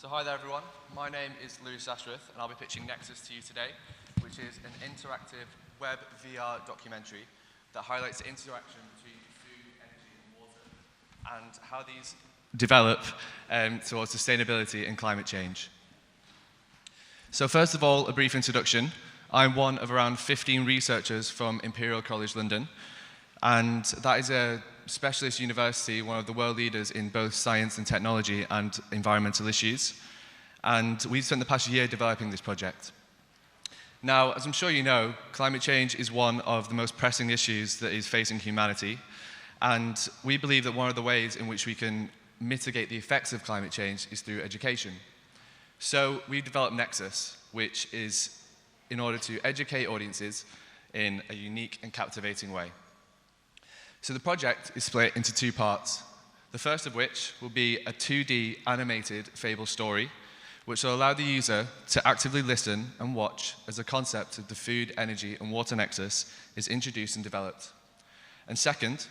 So hi there everyone, my name is Lewis Ashworth and I'll be pitching Nexus to you today, which is an interactive web VR documentary that highlights the interaction between food, energy and water and how these develop towards sustainability and climate change. So first of all, a brief introduction. I'm one of around 15 researchers from Imperial College London, and that is a specialist university, one of the world leaders in both science and technology and environmental issues. And we've spent the past year developing this project. Now, as I'm sure you know, climate change is one of the most pressing issues that is facing humanity. And we believe that one of the ways in which we can mitigate the effects of climate change is through education. So we developed Nexus, which is in order to educate audiences in a unique and captivating way. So the project is split into two parts, the first of which will be a 2D animated fable story, which will allow the user to actively listen and watch as the concept of the food, energy, and water nexus is introduced and developed. And second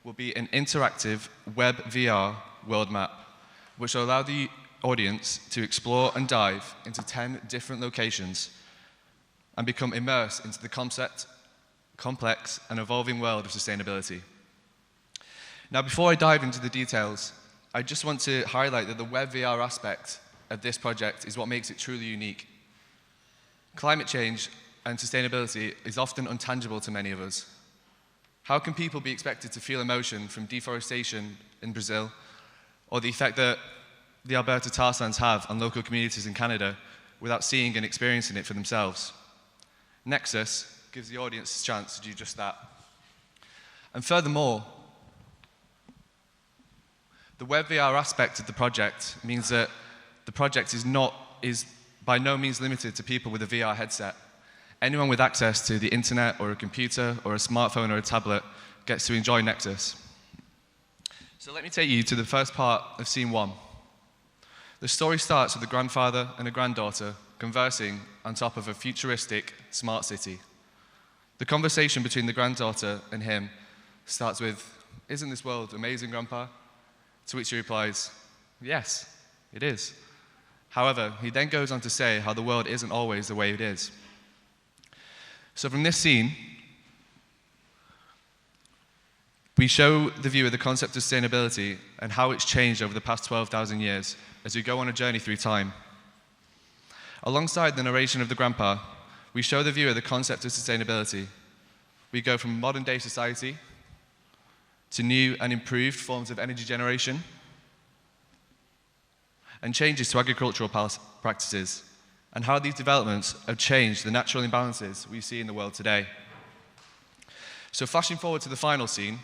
will be an interactive web VR world map, which will allow the audience to explore and dive into 10 different locations and become immersed into the complex and evolving world of sustainability. Now, before I dive into the details, I just want to highlight that the web VR aspect of this project is what makes it truly unique. Climate change and sustainability is often intangible to many of us. How can people be expected to feel emotion from deforestation in Brazil, or the effect that the Alberta tar sands have on local communities in Canada without seeing and experiencing it for themselves? Nexus gives the audience a chance to do just that. And furthermore, the web VR aspect of the project means that the project is by no means limited to people with a VR headset. Anyone with access to the internet or a computer or a smartphone or a tablet gets to enjoy Nexus. So let me take you to the first part of scene 1. The story starts with a grandfather and a granddaughter conversing on top of a futuristic smart city. The conversation between the granddaughter and him starts with, "Isn't this world amazing, Grandpa?" To which he replies, "Yes, it is." However, he then goes on to say how the world isn't always the way it is. So from this scene, we show the viewer the concept of sustainability and how it's changed over the past 12,000 years as we go on a journey through time. Alongside the narration of the grandpa, we show the viewer the concept of sustainability. We go from modern day society to new and improved forms of energy generation and changes to agricultural practices and how these developments have changed the natural imbalances we see in the world today. So flashing forward to the final scene,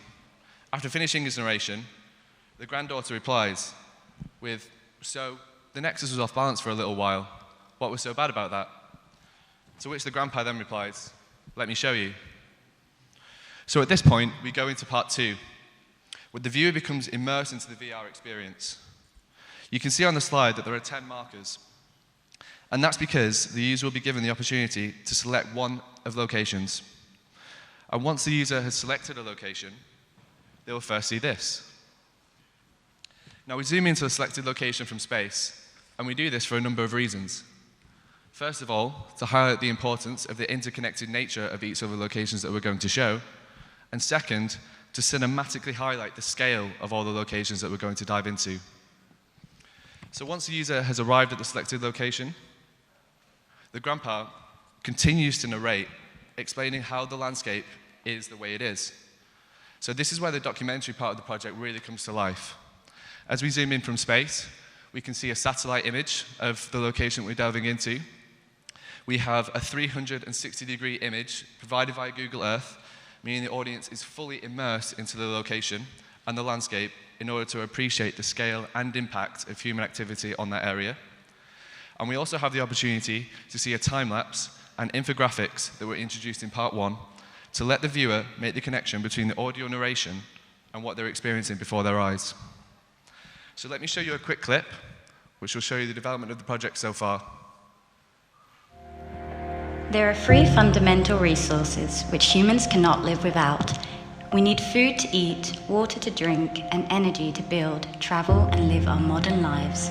after finishing his narration, the granddaughter replies with, "So, the Nexus was off balance for a little while. What was so bad about that?" To which the grandpa then replies, "Let me show you." So at this point, we go into part 2, where the viewer becomes immersed into the VR experience. You can see on the slide that there are 10 markers. And that's because the user will be given the opportunity to select one of locations. And once the user has selected a location, they will first see this. Now we zoom into a selected location from space, and we do this for a number of reasons. First of all, to highlight the importance of the interconnected nature of each of the locations that we're going to show. And second, to cinematically highlight the scale of all the locations that we're going to dive into. So once the user has arrived at the selected location, the grandpa continues to narrate, explaining how the landscape is the way it is. So this is where the documentary part of the project really comes to life. As we zoom in from space, we can see a satellite image of the location we're delving into. We have a 360-degree image provided by Google Earth, meaning the audience is fully immersed into the location and the landscape in order to appreciate the scale and impact of human activity on that area. And we also have the opportunity to see a time-lapse and infographics that were introduced in part 1 to let the viewer make the connection between the audio narration and what they're experiencing before their eyes. So let me show you a quick clip, which will show you the development of the project so far. There are 3 fundamental resources which humans cannot live without. We need food to eat, water to drink, and energy to build, travel, and live our modern lives.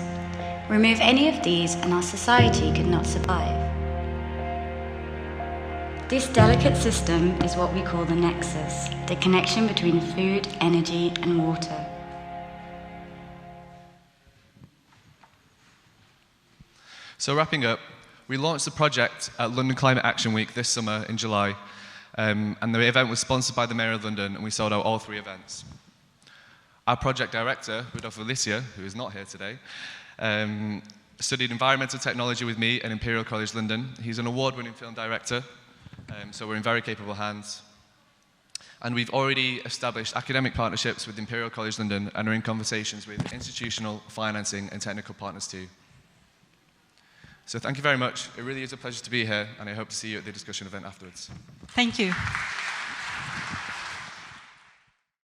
Remove any of these and our society could not survive. This delicate system is what we call the Nexus, the connection between food, energy, and water. So wrapping up, we launched the project at London Climate Action Week this summer in July, and the event was sponsored by the Mayor of London, and we sold out all 3 events. Our project director, Rodolfo Alicia, who is not here today, studied environmental technology with me at Imperial College London. He's an award-winning film director, so we're in very capable hands. And we've already established academic partnerships with Imperial College London and are in conversations with institutional, financing, and technical partners too. So thank you very much. It really is a pleasure to be here, and I hope to see you at the discussion event afterwards. Thank you.